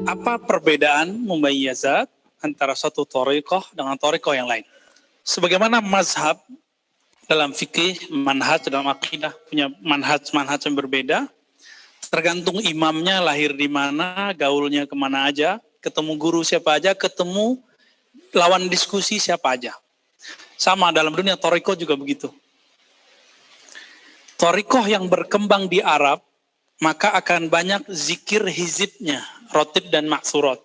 Apa perbedaan mumayyazat antara satu thariqah dengan thariqah yang lain? Sebagaimana mazhab dalam fikih, manhaj dalam akidah punya manhaj yang berbeda, tergantung imamnya lahir di mana, gaulnya kemana aja, ketemu guru siapa aja, ketemu lawan diskusi siapa aja. Sama dalam dunia thariqah juga begitu. Thariqah yang berkembang di Arab, maka akan banyak zikir hizibnya, rotib dan maksurat.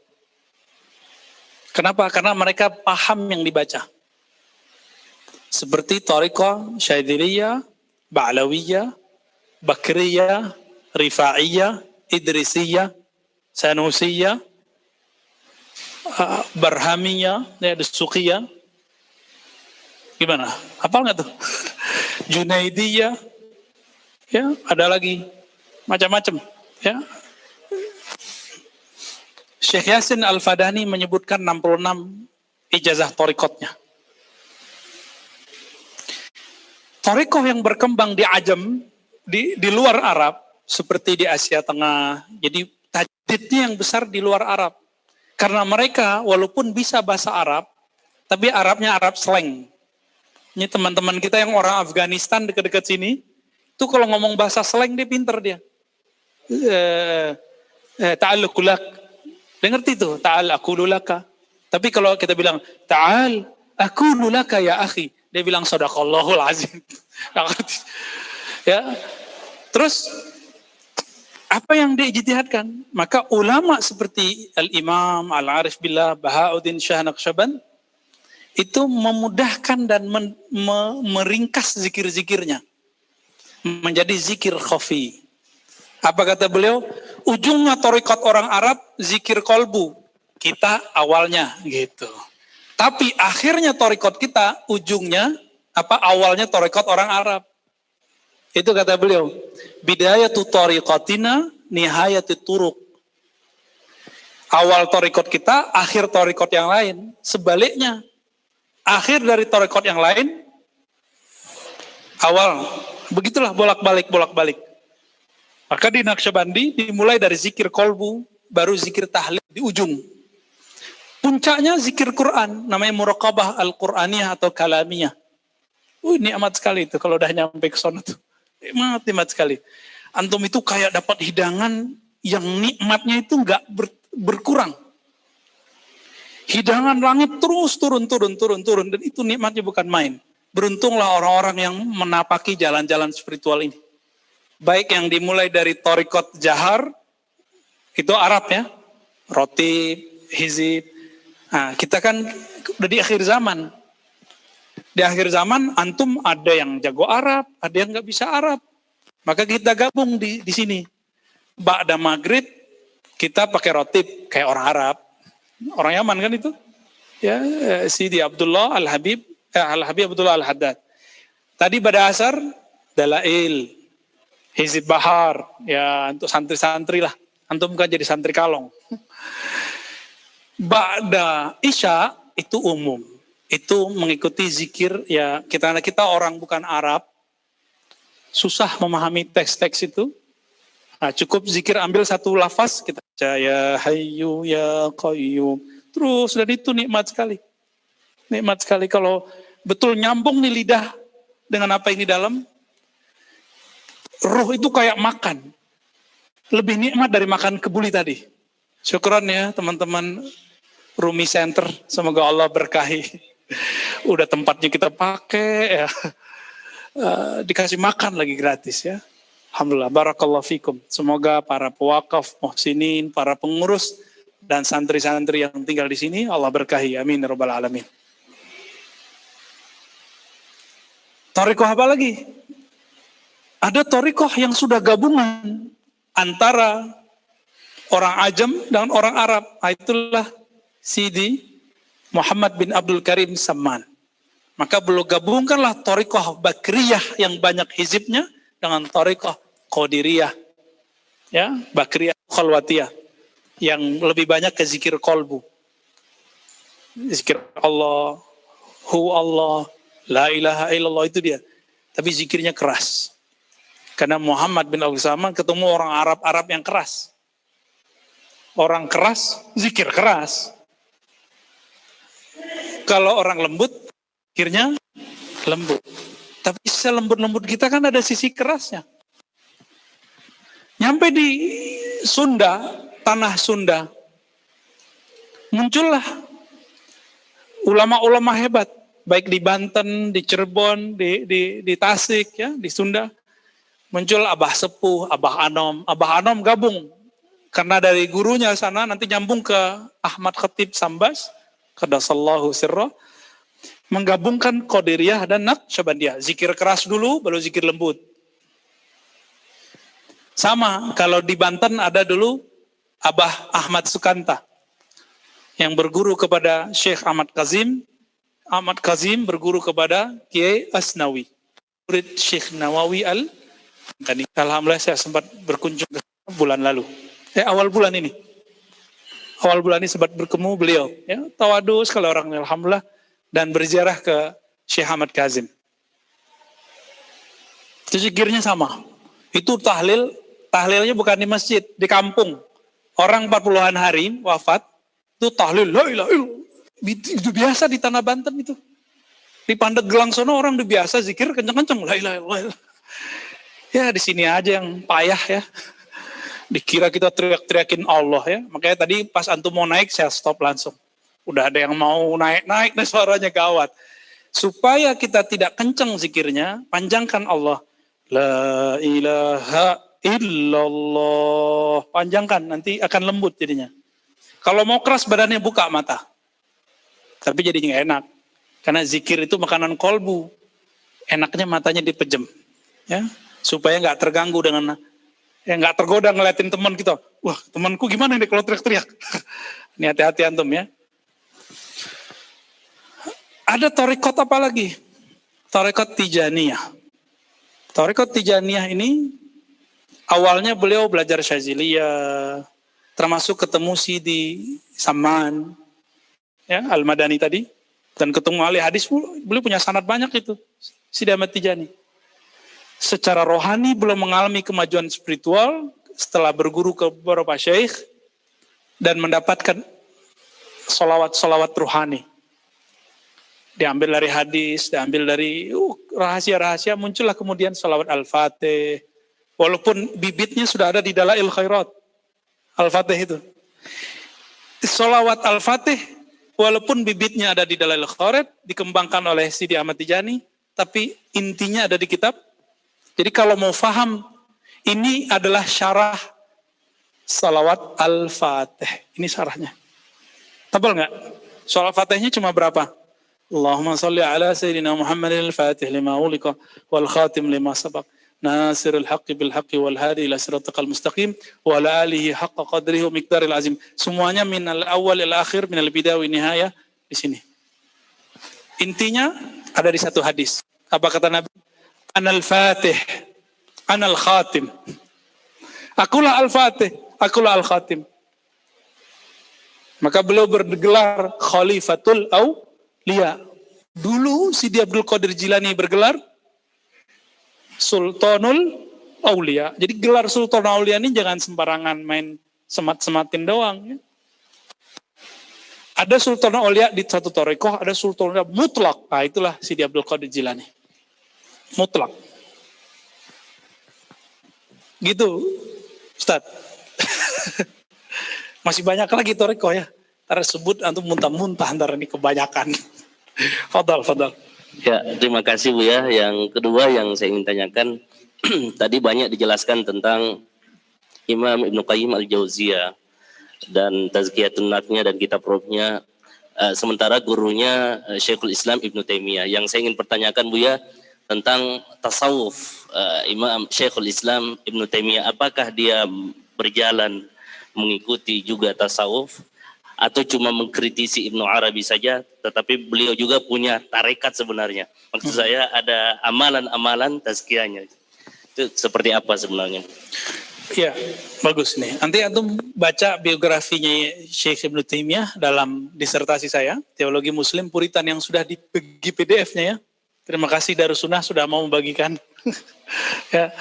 Kenapa? Karena mereka paham yang dibaca. Seperti thariqah Syadziliyah, Ba'lawiyah, Bakriyah, Rifa'iyah, Idrisiyah, Sanusiyah, Barhamiyah, Suqiyah. Gimana? Hafal nggak tuh? Junaidiyah. Ya, ada lagi macam-macam, ya. Syekh Yasin Al-Fadani menyebutkan 66 ijazah thariqatnya. Thariqah yang berkembang di Ajam, di luar Arab, seperti di Asia Tengah, jadi tajdidnya yang besar di luar Arab. Karena mereka walaupun bisa bahasa Arab, tapi Arabnya Arab slang. Ini teman-teman kita yang orang Afghanistan dekat-dekat sini, itu kalau ngomong bahasa slang dia pinter dia. Ta'al kulak. Dengar itu, ta'al aqulu laka. Tapi kalau kita bilang, ta'al aqulu laka ya akhi, dia bilang sadaqallahul azim. Ya. Terus apa yang diijtihadkan? Maka ulama seperti Al-Imam Al-Arif Billah Bahauddin Shah Naqsyaband itu memudahkan dan meringkas zikir-zikirnya menjadi zikir khafi. Apa kata beliau? Ujungnya thariqat orang Arab zikir kolbu. Kita awalnya gitu. Tapi akhirnya thariqat kita ujungnya awalnya thariqat orang Arab. Itu kata beliau. Bidayatu thariqatina nihayatu turuq. Awal thariqat kita, akhir thariqat yang lain. Sebaliknya, akhir dari thariqat yang lain awal. Begitulah bolak-balik. Maka di Naqsyabandi dimulai dari zikir kolbu, baru zikir tahlil di ujung. Puncaknya zikir Quran, namanya muraqabah al-Qur'aniyah atau kalamiyah. Nikmat sekali itu kalau udah nyampe ke sana tuh. Nikmat sekali. Antum itu kayak dapat hidangan yang nikmatnya itu enggak berkurang. Hidangan langit terus turun dan itu nikmatnya bukan main. Beruntunglah orang-orang yang menapaki jalan-jalan spiritual ini. Baik yang dimulai dari thariqat jahar, itu Arab ya, rotib, hizib. Nah, kita kan udah di akhir zaman. Di akhir zaman, antum ada yang jago Arab, ada yang nggak bisa Arab. Maka kita gabung di sini. Ba'da maghrib, kita pakai rotib, kayak orang Arab. Orang Yaman kan itu. Ya, Sidi Abdullah Al-Habib Abdullah Al-Haddad. Tadi pada asar, Dalail, Hizib Bahar, ya untuk santri-santri lah. Antum kan jadi santri kalong. Ba'da Isya itu umum. Itu mengikuti zikir, ya kita orang bukan Arab, susah memahami teks-teks itu. Nah, cukup zikir ambil satu lafaz, kita baca ya hayyu ya qayyum. Terus, dan itu nikmat sekali. Nikmat sekali kalau betul nyambung nih lidah dengan apa yang di dalam. Ruh itu kayak makan. Lebih nikmat dari makan kebuli tadi. Syukran ya teman-teman Rumi Center. Semoga Allah berkahi. Udah tempatnya kita pakai ya. Dikasih makan lagi gratis ya. Alhamdulillah. Barakallahu fikum. Semoga para pewakaf, muhsinin, para pengurus, dan santri-santri yang tinggal di sini, Allah berkahi. Amin. Rabbal alamin. Thariqah apa lagi? Ada thariqah yang sudah gabungan antara orang Ajam dengan orang Arab. Itulah Sidi Muhammad bin Abdul Karim Samman. Maka beliau gabungkanlah thariqah Bakriyah yang banyak hizibnya dengan thariqah Qadiriyah. Ya, Bakriyah Khalwatiyah yang lebih banyak ke zikir kolbu. Zikir Allah, Hu Allah, La ilaha illallah, itu dia. Tapi zikirnya keras. Karena Muhammad bin Abdul Zaman ketemu orang Arab yang keras. Orang keras, zikir keras. Kalau orang lembut, zikirnya lembut. Tapi selembut-lembut kita kan ada sisi kerasnya. Nyampe di Sunda, tanah Sunda, muncullah ulama-ulama hebat, baik di Banten, di Cirebon, di Tasik, ya, di Sunda. Muncul Abah Sepuh, Abah Anom. Abah Anom gabung, karena dari gurunya sana nanti nyambung ke Ahmad Khatib Sambas, Qaddasallahu sirra, menggabungkan Qadiriyah dan Naqsyabandiyah. Zikir keras dulu, baru zikir lembut. Sama, kalau di Banten ada dulu Abah Ahmad Sukanta, yang berguru kepada Syekh Ahmad Kazim. Ahmad Kazim berguru kepada Kiai Asnawi, murid Syekh Nawawi Al-Kani. Alhamdulillah saya sempat berkunjung bulan lalu. Awal bulan ini sempat bertemu beliau. Ya, tawadu sekali orang, alhamdulillah, dan berziarah ke Syekh Ahmad Kazim. Itu zikirnya sama. Itu tahlilnya bukan di masjid, di kampung. Orang 40-an hari wafat, itu tahlil, la ilaha illallah. Itu biasa di tanah Banten itu. Di Pandeglang sono orang udah biasa zikir kenceng-kenceng, la ilaha illallah. Ya di sini aja yang payah ya. Dikira kita teriak-teriakin Allah ya. Makanya tadi pas antum mau naik, saya stop langsung. Udah ada yang mau naik nih, suaranya gawat. Supaya kita tidak kenceng zikirnya, panjangkan Allah. La ilaha illallah. Panjangkan, nanti akan lembut jadinya. Kalau mau keras badannya buka mata. Tapi jadinya gak enak. Karena zikir itu makanan kolbu. Enaknya matanya dipejem. Ya, supaya gak terganggu dengan, gak tergoda ngeliatin teman kita. Wah, temanku gimana nih kalau teriak-teriak? Ini hati-hati antum ya. Ada tarekat apa lagi? Tarekat Tijaniyah. Tarekat Tijaniyah ini awalnya beliau belajar Syaziliyah, termasuk ketemu Sidi Saman, ya, Al-Madani tadi, dan ketemu ahli hadis. Beliau punya sanad banyak itu, Sidi Ahmad Tijani. Secara rohani belum mengalami kemajuan spiritual setelah berguru ke beberapa syekh dan mendapatkan solawat rohani. Diambil dari hadis, diambil dari rahasia-rahasia, muncullah kemudian salawat Al-Fatih. Walaupun bibitnya sudah ada di Dalail Khairat. Al-Fatih itu. Salawat Al-Fatih, walaupun bibitnya ada di Dalail Khairat, dikembangkan oleh Sidi Ahmad Tijani, tapi intinya ada di kitab. Jadi kalau mau faham, ini adalah syarah salawat Al-Fatih. Ini syarahnya. Tebal nggak? Salawat Fatihnya cuma berapa? Allahumma salli ala Sayyidina Muhammadin al-Fatih lima ulika wal khatim lima sabaq nasirul haqqi bil haqqi wal hadi ila siratal mustaqim wa ala alihi haqqa qadrihi wa miqdaril azim. Semuanya minal awal ila akhir, minal bidayah wa nihayah di sini. Intinya ada di satu hadis. Apa kata Nabi? Anal Fatih, anal khatim. Akulah al-Fatih, akulah al-khatim. Maka beliau bergelar Khalifatul Auliya. Dulu Sidi Abdul Qadir Jilani bergelar Sultanul Auliya. Jadi gelar Sultan Auliya ini jangan sembarangan main semat-sematin doang. Ya. Ada Sultan Auliya di satu tarekoh, ada Sultan Auliya mutlak. Nah itulah Sidi Abdul Qadir Jilani. Mutlak. Gitu, Ustaz. Masih banyak lagi tarekoh ya. Ntar sebut antum muntah-muntah ntar ini kebanyakan. Fadal. Ya, terima kasih Bu ya. Yang kedua yang saya ingin tanyakan, tadi banyak dijelaskan tentang Imam Ibnu Qayyim Al-Jauziyah dan Tazkiyatun Nafsnya dan kitab rohnya. Sementara gurunya Syekhul Islam Ibnu Taimiyah. Yang saya ingin pertanyakan Bu ya, tentang tasawuf Imam Syekhul Islam Ibnu Taimiyah. Apakah dia berjalan mengikuti juga tasawuf atau cuma mengkritisi Ibnu Arabi saja, tetapi beliau juga punya tarekat sebenarnya. Maksud saya ada amalan-amalan tazkiyahnya. Itu seperti apa sebenarnya? Ya, bagus nih. Nanti antum baca biografinya Syekh Ibnu Taimiyah dalam disertasi saya, Teologi Muslim Puritan, yang sudah dibagi PDF-nya ya. Terima kasih Darussunnah sudah mau membagikan. Ya,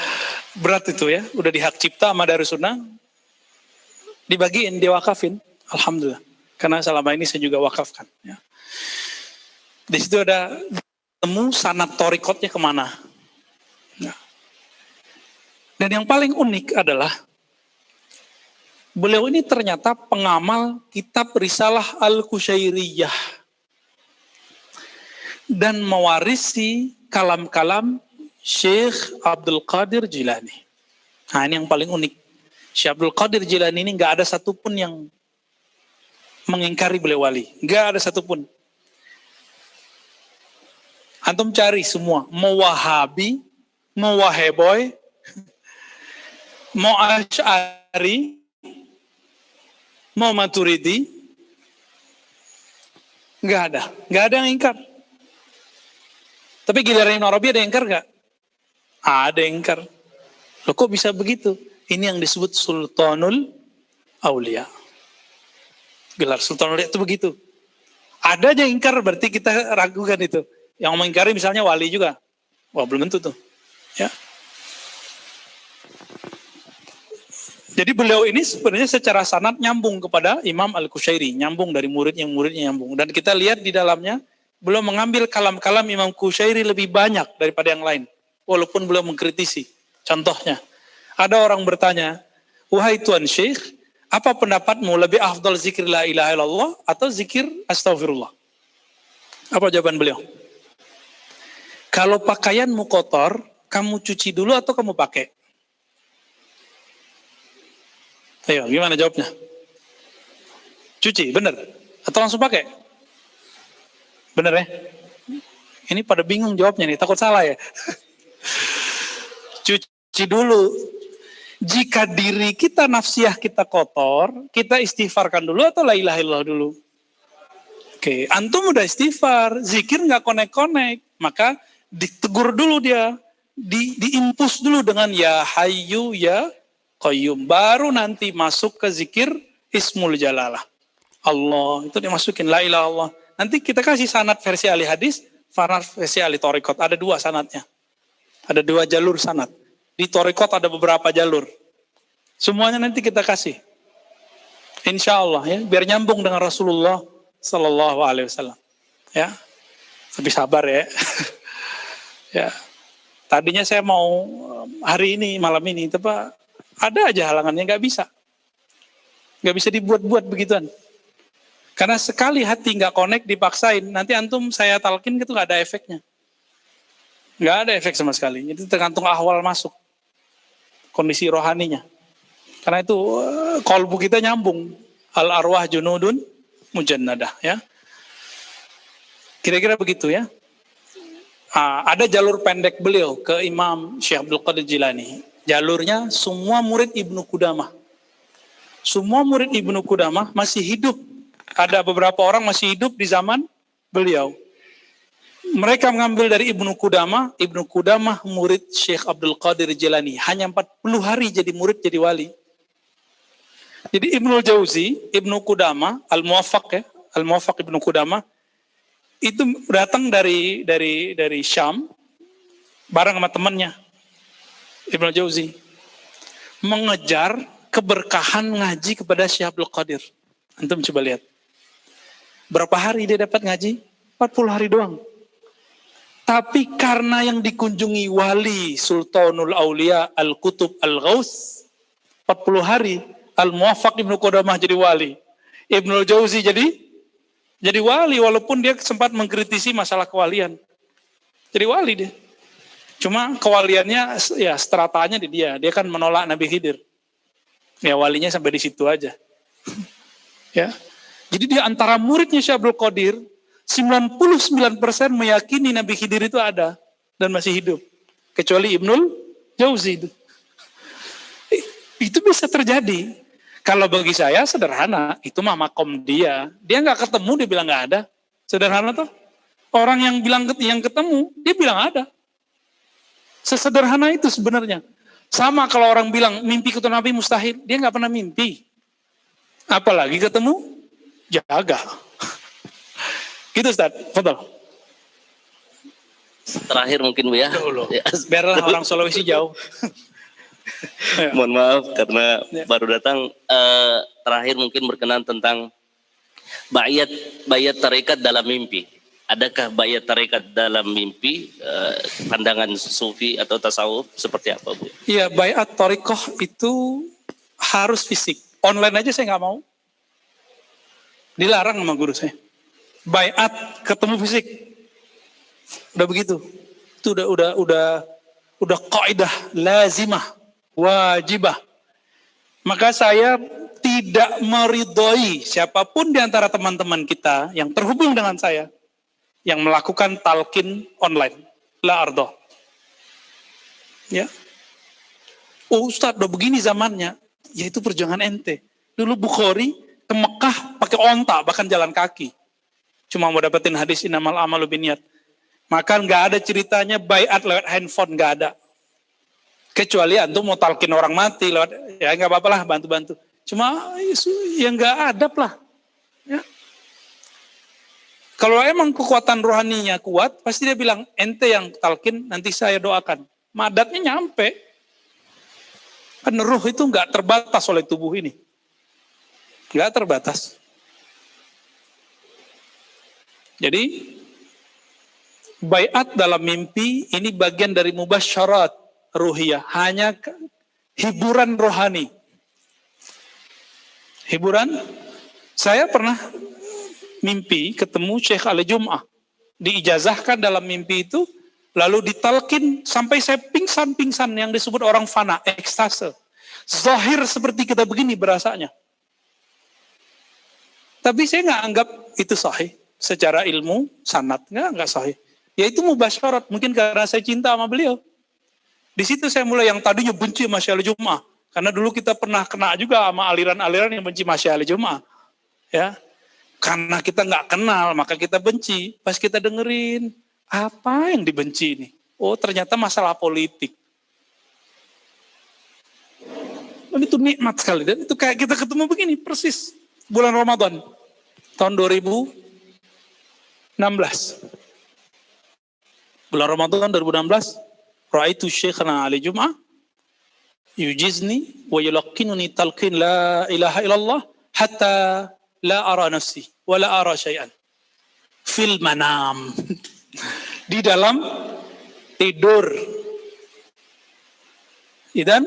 berat itu ya. Udah di hak cipta sama Darussunnah, dibagiin, diwakafin. Alhamdulillah. Karena selama ini saya juga wakafkan. Ya. Di situ ada temu sanad torikotnya kemana. Ya. Dan yang paling unik adalah beliau ini ternyata pengamal kitab Risalah Al-Qusyairiyah dan mewarisi kalam-kalam Syekh Abdul Qadir Jilani. Nah, ini yang paling unik. Syekh Abdul Qadir Jilani ini nggak ada satupun yang mengingkari beliau wali. Nggak ada satupun. Antum cari semua. Mau Wahabi, mau Waheboy, mau Asy'ari, mau Maturidi. Nggak ada. Nggak ada yang ingkar. Tapi giliran Ibnu Arabi ada yang ingkar nggak? Ada yang ingkar. Loh kok bisa begitu? Ini yang disebut Sultanul Aulia. Gelar Sultanul Aulia itu begitu. Ada aja yang ingkar, berarti kita ragukan itu. Yang mengingkari misalnya wali juga. Wah, belum tentu tuh. Ya. Jadi beliau ini sebenarnya secara sanad nyambung kepada Imam Al-Qusyairi. Nyambung dari muridnya nyambung. Dan kita lihat di dalamnya, beliau mengambil kalam-kalam Imam Qusyairi lebih banyak daripada yang lain. Walaupun beliau mengkritisi. Contohnya, ada orang bertanya, wahai Tuan Syekh, apa pendapatmu lebih afdal zikir la ilaha illallah atau zikir astaghfirullah? Apa jawaban beliau? Kalau pakaianmu kotor, kamu cuci dulu atau kamu pakai? Ayo, gimana jawabnya? Cuci, bener? Atau langsung pakai? Bener ya? Ini pada bingung jawabnya nih, takut salah ya? Cuci dulu. Jika diri kita nafsiyah kita kotor, kita istighfarkan dulu atau la ilaha illallah dulu? Oke, antum udah istighfar, zikir nggak konek-konek, maka ditegur dulu dia, diimpus dulu dengan ya hayyu ya qayyum, baru nanti masuk ke zikir ismul jalalah. Allah, itu dimasukin la ilaha illallah. Nanti kita kasih sanad versi ahli hadis, sanad versi ahli thariqat. Ada 2 sanadnya. Ada 2 jalur sanad. Di thariqat ada beberapa jalur. Semuanya nanti kita kasih. Insya Allah ya, biar nyambung dengan Rasulullah Sallallahu Alaihi Wasallam. Ya, tapi sabar ya. Ya, tadinya saya mau hari ini malam ini, tapi ada aja halangannya, nggak bisa dibuat-buat begituan. Karena sekali hati nggak connect dipaksain, nanti antum saya talkin gitu nggak ada efeknya. Nggak ada efek sama sekali. Itu tergantung ahwal masuk, kondisi rohaninya. Karena itu qalbu kita nyambung. Al arwah junudun mujannadah ya. Kira-kira begitu ya. Ada jalur pendek beliau ke Imam Syekh Abdul Qadir Jilani. Jalurnya semua murid Ibnu Qudamah. Semua murid Ibnu Qudamah masih hidup. Ada beberapa orang masih hidup di zaman beliau. Mereka mengambil dari Ibnu Qudamah. Ibnu Qudamah murid Syekh Abdul Qadir Jilani. Hanya 40 hari jadi murid, jadi wali. Jadi Ibnu Jauzi, Ibnu Qudamah, Al-Muwaffaq ya, Al-Muwaffaq Ibnu Qudamah itu datang dari Syam bareng sama temannya Ibnu Jauzi mengejar keberkahan ngaji kepada Syekh Abdul Qadir. Antum coba lihat. Berapa hari dia dapat ngaji? 40 hari doang. Tapi karena yang dikunjungi wali Sultanul Aulia Al-Qutub Al-Ghaus 40 hari Al-Muwaffaq Ibnu Qudamah jadi wali. Ibnu Jauzi jadi wali walaupun dia sempat mengkritisi masalah kewalian. Jadi wali dia. Cuma kewaliannya ya stratanya di dia. Dia kan menolak Nabi Khidir. Ya walinya sampai di situ aja. Ya. Jadi di antara muridnya Syekh Abdul Qadir 99% meyakini Nabi Khidir itu ada dan masih hidup. Kecuali Ibnul Jauzi itu. Itu bisa terjadi. Kalau bagi saya sederhana, itu mah makom dia. Dia nggak ketemu, dia bilang nggak ada. Sederhana tuh. Orang yang bilang yang ketemu, dia bilang ada. Sesederhana itu sebenarnya. Sama kalau orang bilang mimpi ketemu Nabi mustahil, dia nggak pernah mimpi. Apalagi ketemu, jaga. Gitu Ustaz, betul. terakhir mungkin Bu ya. Ya. Biarlah orang Sulawesi jauh. Mohon maaf karena Ya. baru datang. Terakhir mungkin berkenan tentang bayat tarekat dalam mimpi. Adakah bayat tarekat dalam mimpi? Pandangan sufi atau tasawuf seperti apa Bu? Iya, bayat thariqah itu harus fisik. Online aja saya nggak mau. Dilarang sama guru saya. Bayat ketemu fisik. Udah begitu. Itu udah kaidah lazimah, wajibah. Maka saya tidak meridhoi siapapun di antara teman-teman kita yang terhubung dengan saya yang melakukan talqin online. La ardo. Ya. Oh Ustadz, udah begini zamannya. Ya itu perjuangan ente. Dulu Bukhari ke Mekah pakai onta, bahkan jalan kaki. Cuma mau dapetin hadis innamal amalu binniyat. Maka nggak ada ceritanya bayat lewat handphone, nggak ada. Kecuali antum mau talqin orang mati lewat, ya nggak apa-apa lah, bantu-bantu. Cuma ya nggak adab lah. Ya. Kalau emang kekuatan rohaninya kuat, pasti dia bilang, ente yang talqin, nanti saya doakan. Madatnya nyampe. Kan ruh itu nggak terbatas oleh tubuh ini. Nggak terbatas. Jadi, bayat dalam mimpi, ini bagian dari mubasyarat ruhiyah. Hanya hiburan rohani. Hiburan, saya pernah mimpi ketemu Syekh Ali Jum'ah. Diijazahkan dalam mimpi itu, lalu ditalkin sampai saya pingsan-pingsan yang disebut orang fana, ekstase. Zahir seperti kita begini berasanya. Tapi saya nggak anggap itu sahih. Secara ilmu, sanad, nggak sahih. Ya itu mubasyarat, mungkin karena saya cinta sama beliau. Di situ saya mulai yang tadinya benci sama Syekh Ali Jum'ah. Karena dulu kita pernah kena juga sama aliran-aliran yang benci sama Syekh Ali Jum'ah. Ya. Karena kita nggak kenal, maka kita benci. Pas kita dengerin, apa yang dibenci ini? Oh, ternyata masalah politik. Dan itu nikmat sekali. Dan itu kayak kita ketemu begini, persis. Bulan Ramadan, tahun 2016. Bulan Ramadan 2016, Ra'aitu Syekhana Ali Jum'ah, yujizni wa yulaqinuni talqin la ilaha illallah, hatta la ara nafsi, wa la ara syai'an. Fil manam. Di dalam tidur. Idan,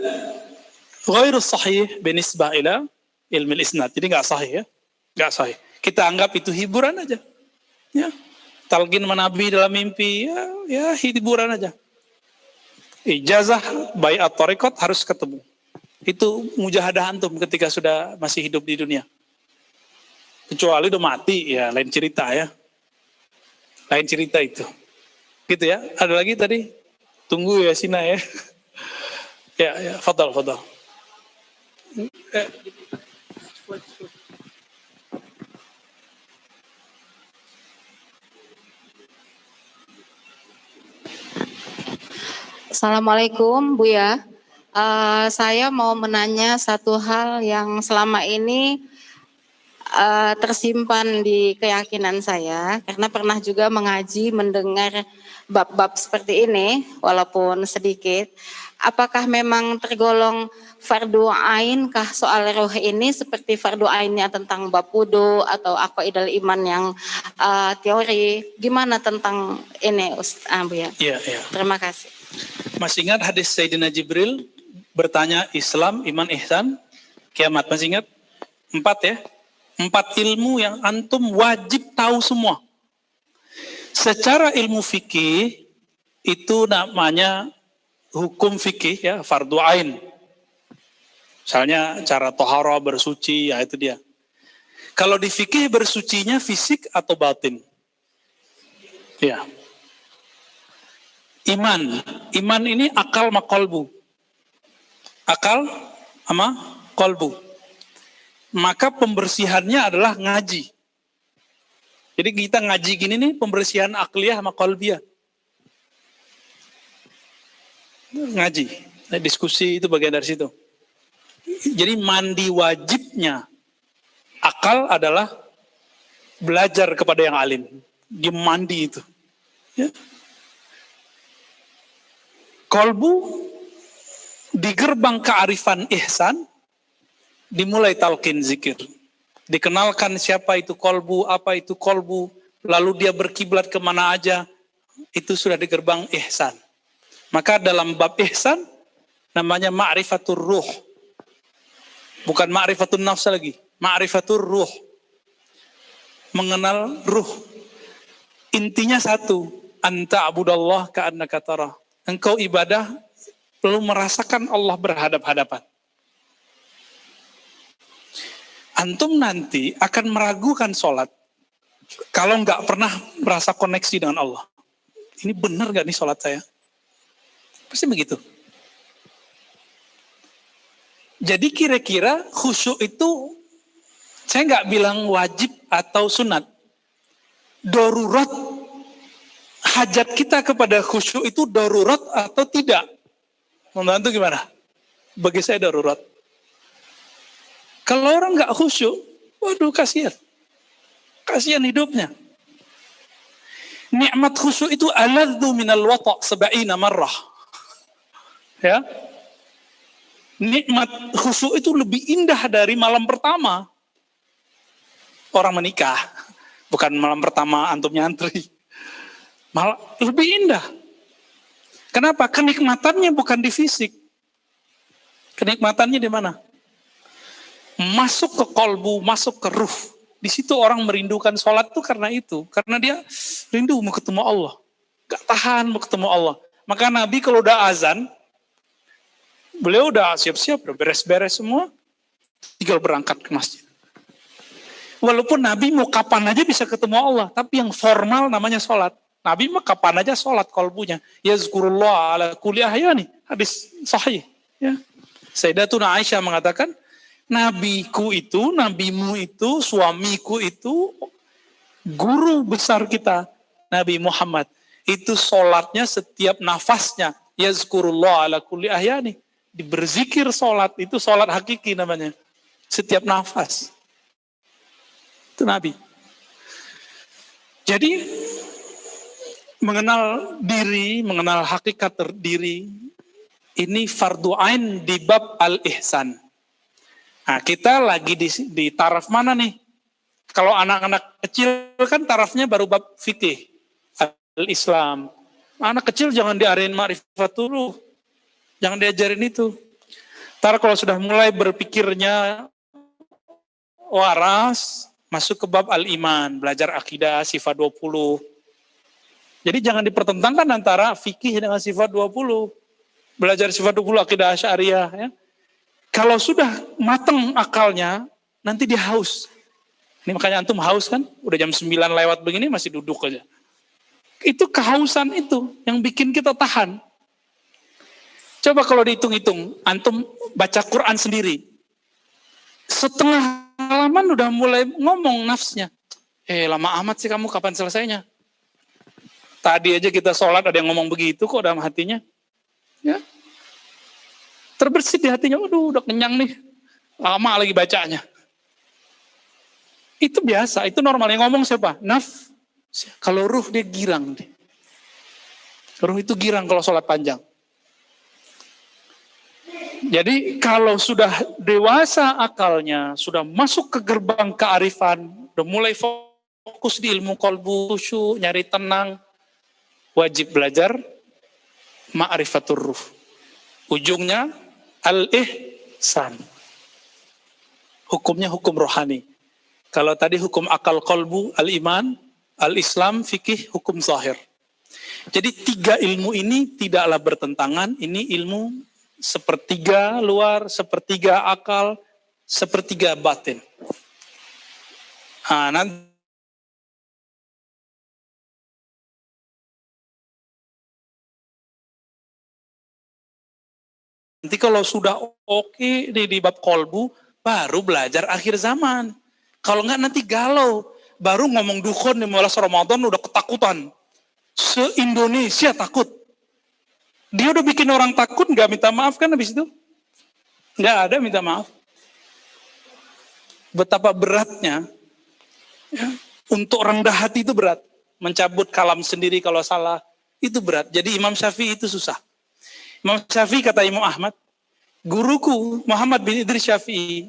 ghairu sahih binisbah ila ilmi isnad. Jadi nggak sahih ya. Nggak sahih. Kita anggap itu hiburan aja. Ya. Talqin Nabi dalam mimpi, ya hiburan aja. Ijazah bayat thariqat harus ketemu. Itu mujahadah antum ketika sudah masih hidup di dunia. Kecuali udah mati, ya lain cerita ya. Lain cerita itu. Gitu ya. Ada lagi tadi? Tunggu ya Sina ya. Ya, fadal. Assalamualaikum Bu ya. Saya mau menanya satu hal yang selama ini tersimpan di keyakinan saya karena pernah juga mengaji mendengar bab-bab seperti ini walaupun sedikit. Apakah memang tergolong fardu ain kah soal roh ini seperti fardu ainnya tentang bab wudu atau aqaidul iman yang teori? Gimana tentang ini Ustaz Bu ya? Iya. Terima kasih. Masih ingat hadis Sayyidina Jibril bertanya Islam, iman, ihsan, kiamat. Masih ingat? 4 ya? 4 ilmu yang antum wajib tahu semua. Secara ilmu fikih itu namanya hukum fikih ya, fardu ain. Misalnya cara tohara bersuci, ya itu dia. Kalau di fikih bersucinya fisik atau batin? Ya. Iman ini akal sama kolbu. Akal sama kolbu. Maka pembersihannya adalah ngaji. Jadi kita ngaji gini nih, pembersihan akliyah sama kolbiyah. Ngaji, diskusi itu bagian dari situ. Jadi mandi wajibnya akal adalah belajar kepada yang alim. Dia mandi itu. Ya. Kolbu di gerbang kearifan ihsan dimulai talqin zikir. Dikenalkan siapa itu kolbu, apa itu kolbu, lalu dia berkiblat kemana aja, itu sudah di gerbang ihsan. Maka dalam bab ihsan namanya ma'rifatur ruh. Bukan ma'rifatun nafs lagi, ma'rifatur ruh. Mengenal ruh. Intinya satu, anta abudallah ka'annaka tarah. Engkau ibadah lalu merasakan Allah berhadap-hadapan. Antum nanti akan meragukan sholat kalau nggak pernah merasa koneksi dengan Allah. Ini benar nggak nih sholat saya? Pasti begitu. Jadi kira-kira khusyuk itu saya nggak bilang wajib atau sunat. Darurat, hajat kita kepada khusyuk itu darurat atau tidak? Membantu gimana? Bagi saya darurat. Kalau orang nggak khusyuk, waduh kasihan. Kasihan hidupnya. Nikmat khusyuk itu aladzu minal wata' sab'ina marrah. Ya. Nikmat khusyuk itu lebih indah dari malam pertama orang menikah. Bukan malam pertama antum nyantri. Malah lebih indah. Kenapa? Kenikmatannya bukan di fisik. Kenikmatannya di mana? Masuk ke kolbu, masuk ke ruh. Di situ orang merindukan sholat tuh karena itu. Karena dia rindu mau ketemu Allah. Gak tahan mau ketemu Allah. Maka Nabi kalau udah azan, beliau udah siap-siap, udah beres-beres semua, tinggal berangkat ke masjid. Walaupun Nabi mau kapan aja bisa ketemu Allah, tapi yang formal namanya sholat. Nabi mah kapan aja sholat kolbunya. Yazkurullah ala kulli ahyani. Hadis sahih. Ya. Sayyidatuna Aisyah mengatakan, nabiku itu, nabimu itu, suamiku itu, guru besar kita, Nabi Muhammad. Itu sholatnya setiap nafasnya. Yazkurullah ala kulli ahyani. Berzikir sholat, itu sholat hakiki namanya. Setiap nafas. Itu Nabi. Jadi, mengenal diri, mengenal hakikat diri, ini fardu ain di bab al-ihsan. Nah, kita lagi di taraf mana nih? Kalau anak-anak kecil kan tarafnya baru bab fikih, al-Islam. Anak kecil jangan diajarin ma'rifat dulu. Jangan diajarin itu. Ntar kalau sudah mulai berpikirnya waras, masuk ke bab al-iman, belajar akidah, sifat 20. Jadi jangan dipertentangkan antara fikih dengan sifat 20. Belajar sifat 20 akidah Asy'ariyah. Ya. Kalau sudah mateng akalnya, nanti dia haus. Ini makanya antum haus kan? Udah jam 9 lewat begini masih duduk aja. Itu kehausan itu yang bikin kita tahan. Coba kalau dihitung-hitung, antum baca Quran sendiri. Setengah halaman udah mulai ngomong nafsnya. Lama amat sih kamu, kapan selesainya? Tadi aja kita sholat ada yang ngomong begitu kok dalam hatinya. Ya. Terbersit di hatinya, waduh udah kenyang nih. Lama lagi bacanya. Itu biasa, itu normal. Yang ngomong siapa? Nafs. Kalau ruh dia girang. Ruh itu girang kalau sholat panjang. Jadi kalau sudah dewasa akalnya, sudah masuk ke gerbang kearifan, udah mulai fokus di ilmu kolbu, khusyuk, nyari tenang, wajib belajar ma'rifatur ruh. Ujungnya al-ihsan. Hukumnya hukum rohani. Kalau tadi hukum akal kolbu, al-iman, al-islam, fikih, hukum zahir. Jadi 3 ilmu ini tidaklah bertentangan, ini ilmu sepertiga luar, sepertiga akal, sepertiga batin. Nah, nanti kalau sudah oke di bab kolbu, baru belajar akhir zaman. Kalau enggak nanti galau. Baru ngomong dukun di malam Ramadan udah ketakutan. Se-Indonesia takut. Dia udah bikin orang takut, nggak minta maaf kan habis itu? Nggak ada minta maaf. Betapa beratnya. Ya, untuk rendah hati itu berat. Mencabut kalam sendiri kalau salah, itu berat. Jadi Imam Syafi'i itu susah. Imam Syafi'i kata Imam Ahmad, guruku Muhammad bin Idris Syafi'i,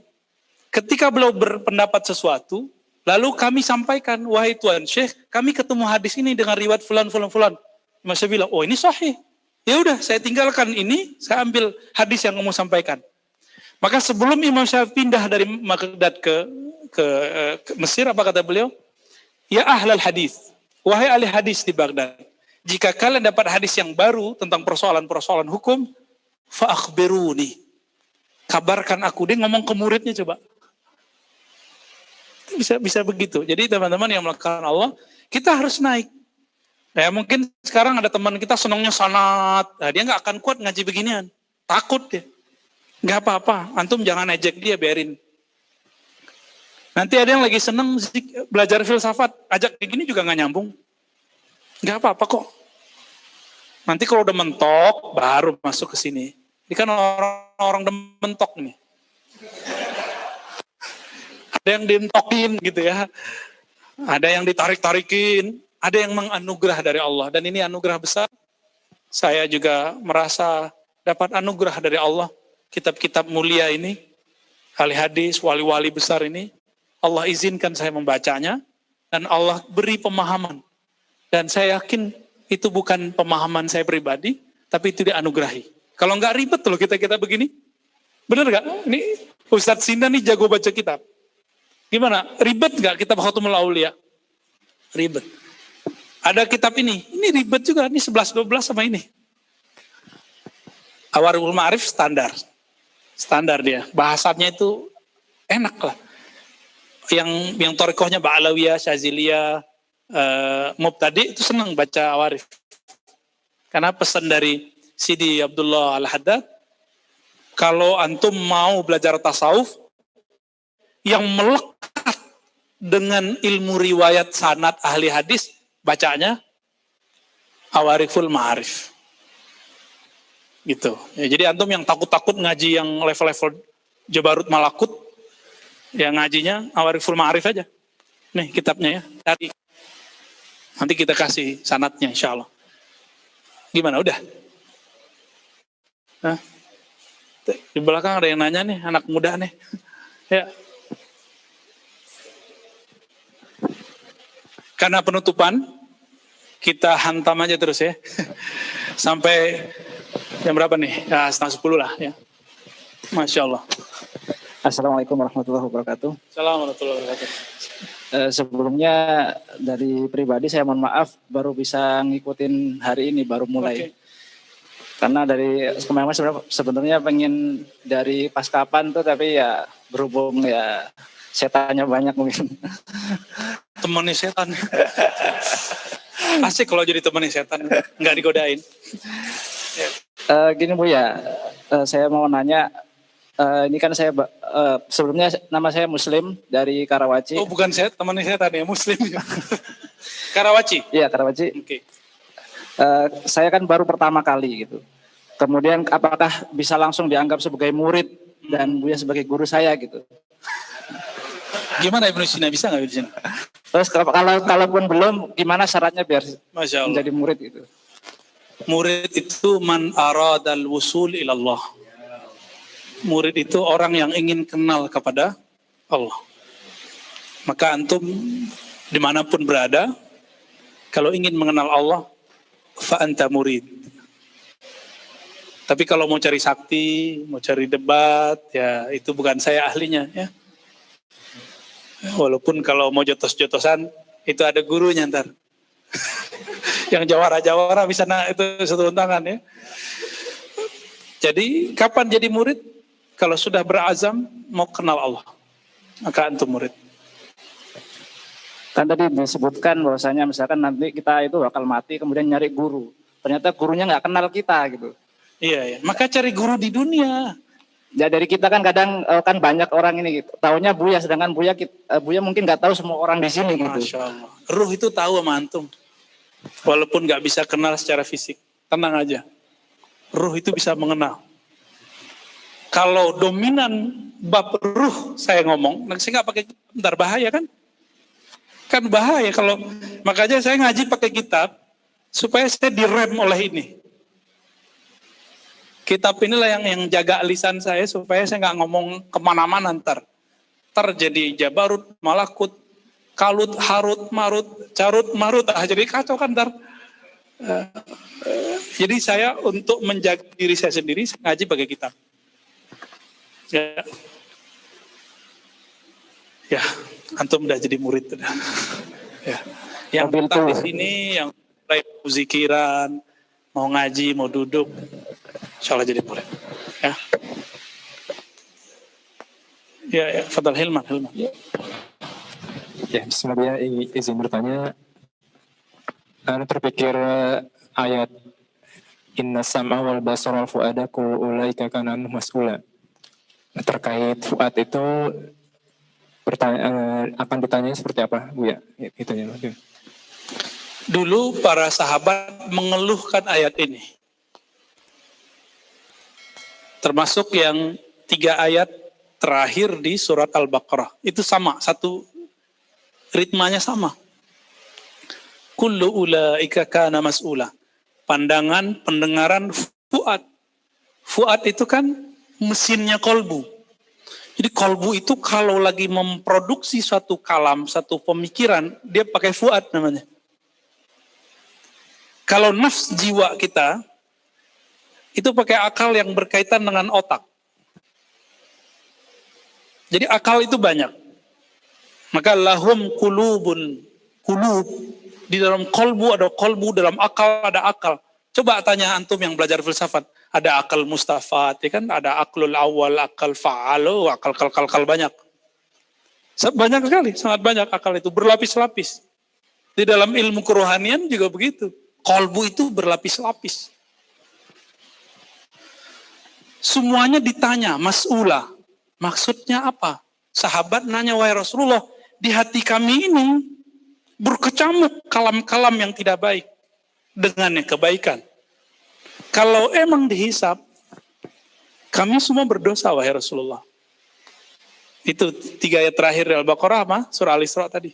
ketika beliau berpendapat sesuatu, lalu kami sampaikan, wahai Tuan Syekh, kami ketemu hadis ini dengan riwayat fulan. Imam Syafi'i bilang, oh ini sahih. Ya udah, saya tinggalkan ini, saya ambil hadis yang kamu sampaikan. Maka sebelum Imam Syafi'i pindah dari Baghdad ke Mesir, apa kata beliau? Ya ahlal hadis, wahai ahli hadis di Baghdad, jika kalian dapat hadis yang baru tentang persoalan-persoalan hukum, fa akhbiruni, kabarkan aku. Dia ngomong ke muridnya, coba. Bisa begitu. Jadi teman-teman yang melakukan Allah, kita harus naik. Ya mungkin sekarang ada teman kita senangnya sanat, nah, dia nggak akan kuat ngaji beginian, takut dia. Nggak apa-apa, antum jangan ejek dia, biarin. Nanti ada yang lagi seneng belajar filsafat, ajak kayak gini juga nggak nyambung. Nggak apa-apa kok. Nanti kalau udah mentok, baru masuk ke sini. Ini kan orang-orang udah mentok nih. Ada yang dientokin gitu ya. Ada yang ditarik-tarikin. Ada yang menganugerah dari Allah. Dan ini anugerah besar. Saya juga merasa dapat anugerah dari Allah. Kitab-kitab mulia ini. Ahli hadis, wali-wali besar ini. Allah izinkan saya membacanya. Dan Allah beri pemahaman. Dan saya yakin itu bukan pemahaman saya pribadi, tapi itu dianugerahi. Kalau nggak ribet loh kita begini. Bener nggak? Ini Ustadz Sinda nih jago baca kitab. Gimana? Ribet nggak kitab Khatamul Aulia? Ribet. Ada kitab ini ribet juga. Ini 11-12 sama ini. Awarul Ma'arif standar. Standar dia. Bahasanya itu enak lah. Yang torikohnya Ba'alawiyah, Syaziliyah, Mubtadi itu senang baca Awarif. Karena pesan dari Sidi Abdullah Al-Haddad, kalau antum mau belajar tasawuf yang melekat dengan ilmu riwayat sanad ahli hadis, bacanya Awariful Ma'arif. Gitu. Ya, jadi antum yang takut-takut ngaji yang level-level Jabarut Malakut, ya ngajinya Awariful Ma'arif aja. Nih kitabnya ya, cari. Nanti kita kasih sanadnya insya Allah. Gimana, udah? Hah? Di belakang ada yang nanya nih, anak muda nih. Ya. Karena penutupan, kita hantam aja terus ya. Sampai jam berapa nih? Ya, 9:30 lah ya. Masya Allah. Assalamualaikum warahmatullahi wabarakatuh. Assalamualaikum warahmatullahi wabarakatuh. Sebelumnya dari pribadi saya mohon maaf baru bisa ngikutin hari ini, baru mulai. Okay. Karena dari kemarin sebenarnya pengen dari pas kapan tuh, tapi ya berhubung ya setannya banyak mungkin. Temennya setan. Asik kalau jadi temennya setan, nggak digodain. Gini Bu ya, saya mau nanya. Ini kan saya sebelumnya nama saya Muslim dari Karawaci. Oh bukan saya temannya setan ya, Muslim. Karawaci? Iya Karawaci. Oke. Saya kan baru pertama kali gitu. Kemudian apakah bisa langsung dianggap sebagai murid dan Buya sebagai guru saya gitu? Gimana Ibnu Sina, bisa nggak Ibnu Sina? Terus kalaupun belum, gimana syaratnya biar Masya Allah. menjadi murid itu? Murid itu man aradal wusul ilallah. Murid itu orang yang ingin kenal kepada Allah. Maka antum dimanapun berada, kalau ingin mengenal Allah, fa anta murid. Tapi kalau mau cari sakti, mau cari debat, ya itu bukan saya ahlinya ya. Walaupun kalau mau jotos-jotosan, itu ada gurunya ntar. Yang jawara-jawara bisa itu satu tangan ya. Jadi kapan jadi murid? Kalau sudah berazam mau kenal Allah, maka antum murid. Kan tadi disebutkan bahwasanya misalkan nanti kita itu bakal mati kemudian nyari guru. Ternyata gurunya nggak kenal kita gitu. Iya, iya. Maka cari guru di dunia. Ya dari kita kan kadang kan banyak orang ini gitu. Taunya Buya, sedangkan Buya mungkin nggak tahu semua orang di sini gitu. Masya Allah. Ruh itu tahu sama antum. Walaupun nggak bisa kenal secara fisik. Tenang aja. Ruh itu bisa mengenal. Kalau dominan bab ruh saya ngomong, saya nggak pakai bentar, bahaya kan? Kan bahaya kalau, makanya saya ngaji pakai kitab supaya saya direm oleh ini. Kitab inilah yang jaga lisan saya supaya saya nggak ngomong kemana-mana ntar jadi Jabarut, Malakut, Kalut, Harut, Marut, Carut, Marut, jadi kacau kan ntar. Jadi saya untuk menjaga diri saya sendiri, saya ngaji pakai kitab. Ya, antum udah jadi murid. Ya. Yang tetap di sini, yang mulai zikiran, mau ngaji, mau duduk, insya Allah jadi murid. Ya, Fadal Hilman. Ya, bismillah, izin bertanya. Anda terpikir ayat Inna sam'a wal basara wal fu'ada kullu ulaika kana anhu mas'ula. Terkait fuad itu akan ditanya seperti apa, Bu ya? Itu ya. Dulu para sahabat mengeluhkan ayat ini. Termasuk yang 3 ayat terakhir di surat Al-Baqarah. Itu sama, satu ritmanya sama. Kullu ulaika kana mas'ula. Pandangan, pendengaran, fuad. Fuad itu kan mesinnya kolbu. Jadi kolbu itu kalau lagi memproduksi suatu kalam, satu pemikiran, dia pakai fuad namanya. Kalau nafs jiwa kita, itu pakai akal yang berkaitan dengan otak. Jadi akal itu banyak. Maka lahum kulubun, kulub. Di dalam kolbu ada kolbu, dalam akal ada akal. Coba tanya antum yang belajar filsafat. Ada akal mustafat, ya kan? Ada aklul awal, akal fa'al, akal banyak. Banyak sekali, sangat banyak akal itu. Berlapis-lapis. Di dalam ilmu kerohanian juga begitu. Kolbu itu berlapis-lapis. Semuanya ditanya, mas'ula. Maksudnya apa? Sahabat nanya, wahai Rasulullah, di hati kami ini berkecamuk kalam-kalam yang tidak baik dengan yang kebaikan. Kalau emang dihisap, kami semua berdosa, wahai Rasulullah. Itu 3 ayat terakhir di Al-Baqarah, surah Al-Isra tadi.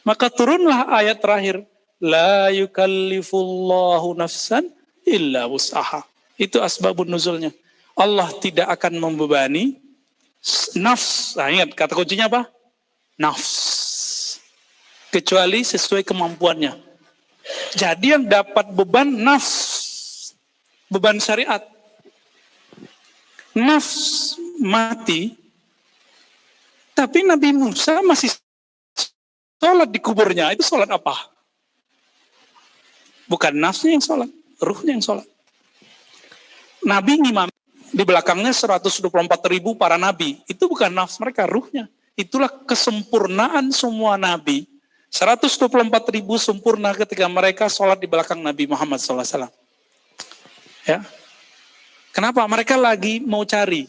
Maka turunlah ayat terakhir, la yukallifullahu nafsan illa wus'aha. Itu asbabun nuzulnya. Allah tidak akan membebani nafs. Nah, ingat kata kuncinya apa? Nafs. Kecuali sesuai kemampuannya. Jadi yang dapat beban nafs, beban syariat. Nafs mati, tapi Nabi Musa masih sholat di kuburnya. Itu sholat apa? Bukan nafsnya yang sholat, ruhnya yang sholat. Nabi ngimam, di belakangnya 124.000 para nabi. Itu bukan nafs mereka, ruhnya. Itulah kesempurnaan semua nabi. 124.000 sempurna ketika mereka sholat di belakang Nabi Muhammad SAW. Ya. Kenapa? Mereka lagi mau cari.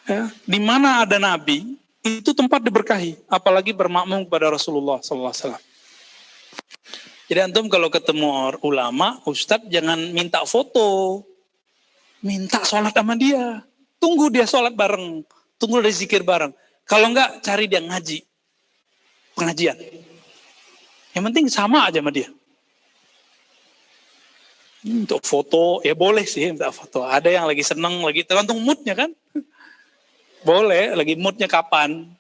Ya. Di mana ada Nabi, itu tempat diberkahi. Apalagi bermakmum kepada Rasulullah SAW. Jadi antum kalau ketemu ulama, ustadz jangan minta foto. Minta sholat sama dia. Tunggu dia sholat bareng. Tunggu dia zikir bareng. Kalau enggak, cari dia ngaji. Pengajian. Yang penting sama aja sama dia. Untuk foto, ya boleh sih minta foto. Ada yang lagi seneng, lagi tergantung moodnya kan. Boleh, lagi moodnya kapan.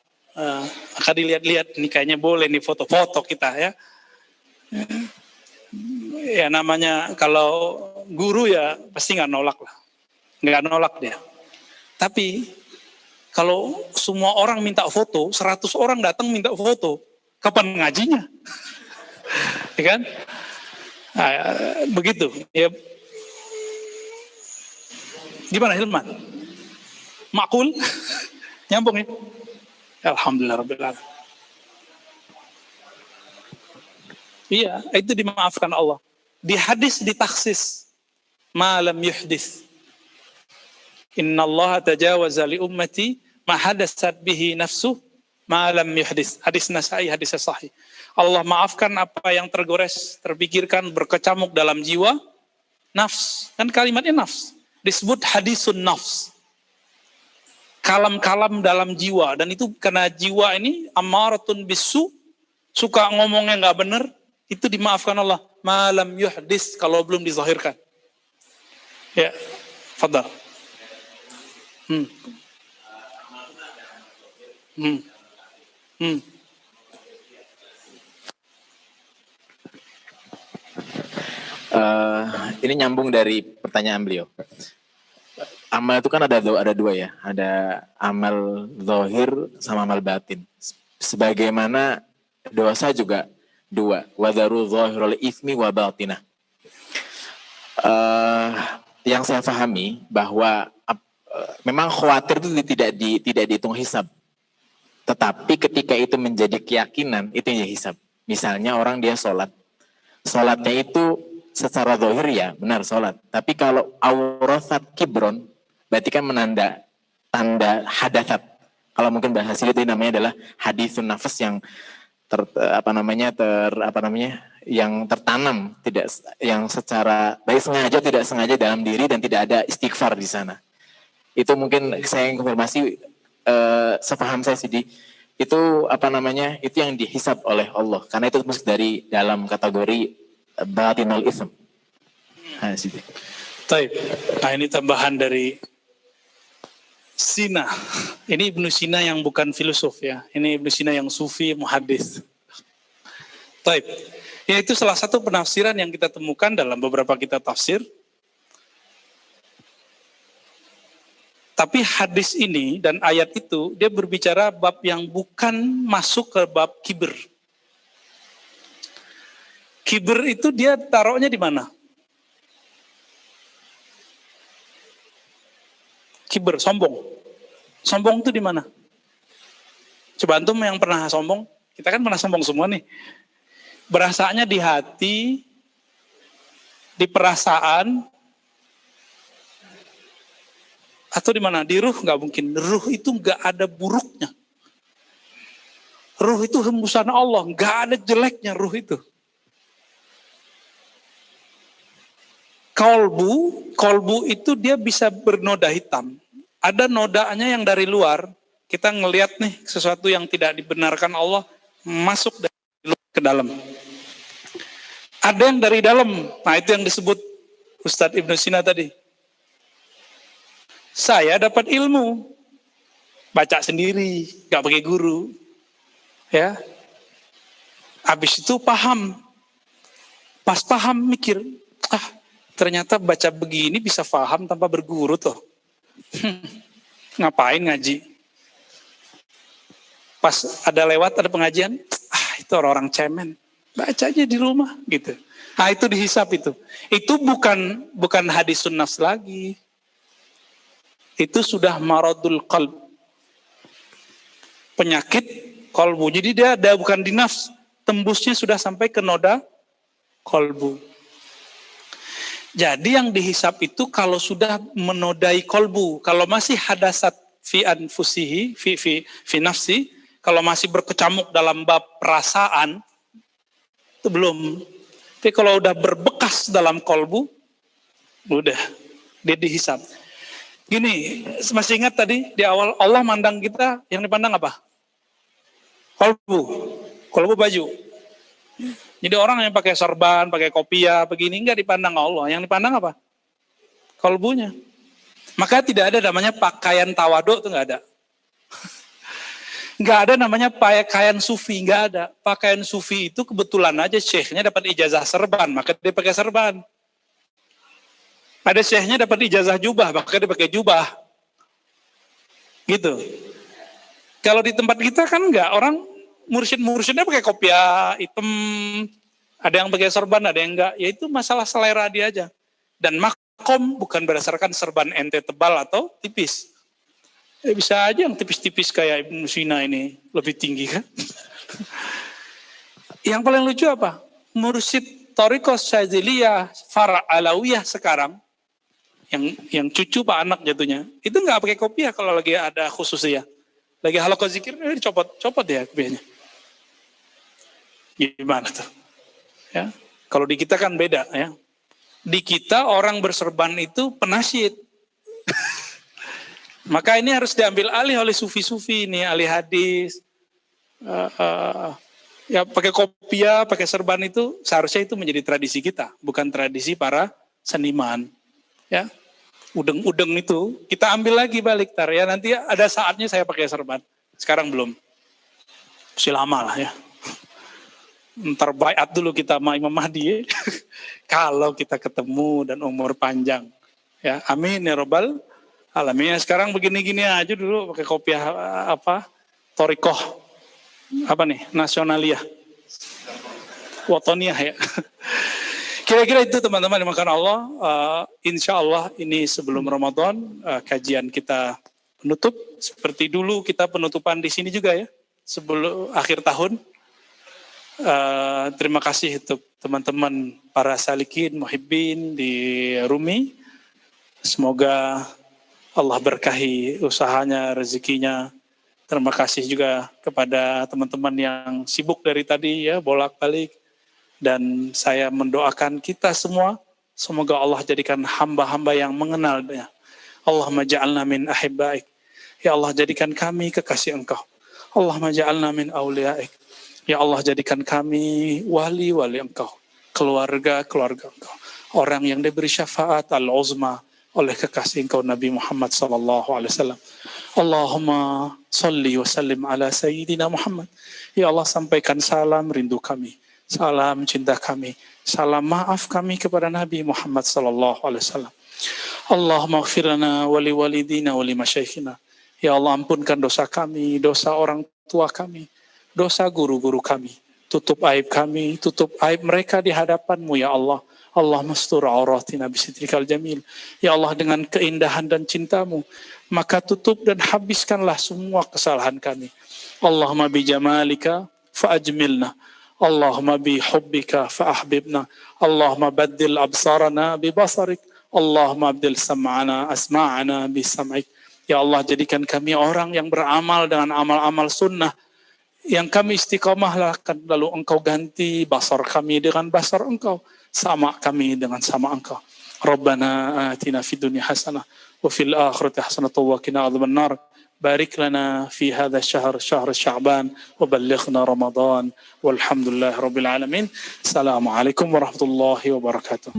Akan dilihat-lihat, ini kayaknya boleh nih foto-foto kita ya. Ya namanya kalau guru ya pasti nggak nolak lah. Nggak nolak dia. Tapi kalau semua orang minta foto, 100 orang datang minta foto, kapan ngajinya? Ya kan? Nah, begitu. Ya. Gimana Hilman? Makul? Nyambung ya? Alhamdulillah Rabbil Alamin. Iya, itu dimaafkan Allah. Di hadis ditaksis. Malam yuhdis. Inna Allah tajawaza li ummati ma hadasat bihi nafsuh malam yuhdis. Hadis Nasai, hadis sahih. Allah maafkan apa yang tergores, terpikirkan, berkecamuk dalam jiwa, nafs. Kan kalimatnya nafs. Disebut hadisun nafs. Kalam-kalam dalam jiwa. Dan itu karena jiwa ini ammaratun bisu, suka ngomongnya nggak benar, itu dimaafkan Allah. Malam yuhdis, kalau belum dizahirkan. Ya. Fadal. Hmm. Hmm. Hmm. Ini nyambung dari pertanyaan beliau. Amal itu kan ada dua ya, ada amal zahir sama amal batin. Sebagaimana dosa juga dua, wadharu zahirul itsmi wa batinah. Yang saya pahami bahwa memang khawatir itu tidak dihitung hisab. Tetapi ketika itu menjadi keyakinan, itu yang hisab. Misalnya orang dia sholatnya itu secara zahir ya benar sholat. Tapi kalau aurasat kibron, berarti kan tanda hadatsat. Kalau mungkin bahasa sini itu namanya adalah hadisun nafas yang yang tertanam, yang secara baik sengaja tidak sengaja dalam diri dan tidak ada istighfar di sana. Itu mungkin saya konfirmasi sepaham saya Sidi, itu itu yang dihisab oleh Allah karena itu masuk dari dalam kategori batinul ism. Nah, Sidi. Taib. Nah, ini tambahan dari Sina. Ini Ibnu Sina yang bukan filosof ya. Ini Ibnu Sina yang sufi muhaddis. Taib. Ya, itu salah satu penafsiran yang kita temukan dalam beberapa kitab tafsir. Tapi hadis ini dan ayat itu dia berbicara bab yang bukan masuk ke bab kibir. Kibir itu dia taruhnya di mana? Kibir, sombong. Sombong itu di mana? Coba antum yang pernah sombong, kita kan pernah sombong semua nih. Berasanya di hati, di perasaan, atau di mana? Di ruh nggak mungkin. Ruh itu nggak ada buruknya. Ruh itu hembusan Allah, nggak ada jeleknya ruh itu. Kolbu itu dia bisa bernoda hitam. Ada nodanya yang dari luar, kita ngelihat nih sesuatu yang tidak dibenarkan Allah masuk dari luar ke dalam. Ada yang dari dalam, nah itu yang disebut Ustadz Ibnu Sina tadi. Saya dapat ilmu, baca sendiri, gak pakai guru, ya. Habis itu paham, pas paham mikir, ternyata baca begini bisa paham tanpa berguru tuh. Ngapain ngaji? Pas ada lewat, ada pengajian, itu orang-orang cemen. Baca aja di rumah gitu. Nah itu dihisap itu. Itu bukan hadisun nafs lagi. Itu sudah maradul qalb. Penyakit kolbu. Jadi dia ada bukan di nafs. Tembusnya sudah sampai ke noda kolbu. Jadi yang dihisap itu kalau sudah menodai kolbu. Kalau masih hadasat fi anfusihi, fi nafsi, kalau masih berkecamuk dalam bab perasaan, itu belum. Tapi kalau udah berbekas dalam kolbu, udah, dia dihisap. Gini, masih ingat tadi di awal Allah mandang kita, yang dipandang apa? Kolbu baju. Jadi orang yang pakai sorban, pakai kopiah, begini enggak dipandang Allah. Yang dipandang apa? Kolbunya. Maka tidak ada namanya pakaian tawaduk, itu enggak ada. Enggak ada namanya pakaian sufi, enggak ada. Pakaian sufi itu kebetulan aja syekhnya dapat ijazah serban, maka dia pakai serban. Ada syekhnya dapat ijazah jubah, maka dia pakai jubah. Gitu. Kalau di tempat kita kan enggak, orang mursyid-mursyidnya pakai kopiah hitam, ada yang pakai serban, ada yang enggak. Ya itu masalah selera dia aja. Dan makom bukan berdasarkan serban ente tebal atau tipis. Bisa aja yang tipis-tipis kayak Ibnu Sina ini lebih tinggi kan. Yang paling lucu apa? Mursyid Thariqah Syadziliyah Fara' Alawiyah sekarang, yang cucu Pak Anak jatuhnya, itu nggak pakai kopiah kalau lagi ada khususnya. Lagi halaqah zikir, dicopot ya kopiahnya. Gimana tuh? Ya, kalau di kita kan beda ya. Di kita orang berserban itu penasyid. Maka ini harus diambil alih oleh sufi-sufi ini, ahli hadis. Ya pakai kopiah, pakai serban itu seharusnya itu menjadi tradisi kita, bukan tradisi para seniman. Ya. udeng-udeng itu kita ambil lagi balik tar ya, nanti ada saatnya saya pakai serban, sekarang belum, masih lama lah ya. Ntar baiat dulu kita sama Imam Mahdi kalau kita ketemu dan umur panjang ya, amin ya robbal alamin. Sekarang begini-gini aja dulu pakai kopiah apa torikoh apa nih nasionaliyah watoniyah ya. Kira-kira itu teman-teman dimakan Allah. Insya Allah ini sebelum Ramadan kajian kita penutup seperti dulu kita penutupan di sini juga ya sebelum akhir tahun. Terima kasih untuk teman-teman para salikin, muhibbin di Rumi. Semoga Allah berkahi usahanya, rezekinya. Terima kasih juga kepada teman-teman yang sibuk dari tadi ya, bolak-balik. Dan saya mendoakan kita semua, semoga Allah jadikan hamba-hamba yang mengenalnya. Allahumma ja'alna min ahibbaik. Ya Allah jadikan kami kekasih Engkau. Allahumma ja'alna min awliyaik. Ya Allah jadikan kami wali-wali Engkau, keluarga-keluarga Engkau, orang yang diberi syafaat al-uzma oleh kekasih Engkau Nabi Muhammad SAW. Allahumma salli wa sallim ala Sayyidina Muhammad. Ya Allah sampaikan salam rindu kami, salam cinta kami, salam maaf kami kepada Nabi Muhammad SAW. Allahumma ighfir lana wa li walidina wa li masyaikhina. Ya Allah ampunkan dosa kami, dosa orang tua kami, dosa guru-guru kami, tutup aib kami, tutup aib mereka di hadapan-Mu ya Allah. Allah mastur auratina bisitrikal jamil. Ya Allah dengan keindahan dan cinta-Mu, maka tutup dan habiskanlah semua kesalahan kami. Allahumma bi jamalika fa'ajmilna. Allahumma bi hubbika fa'ahbibna. Allahumma baddil absarana bi basarik. Allahumma abdil sam'ana asma'ana bi sam'ik. Ya Allah jadikan kami orang yang beramal dengan amal-amal sunnah, yang kami istiqamah lakukan, lalu Engkau ganti basar kami dengan basar Engkau, sama kami dengan sama Engkau. Rabbana atina fid dunya hasanah wa fil akhirati hasanah wa qina adzabannar. Barik lana fi hadha syahr Sya'ban wa ballighna Ramadan walhamdulillahirabbil alamin. Assalamualaikum warahmatullahi wabarakatuh.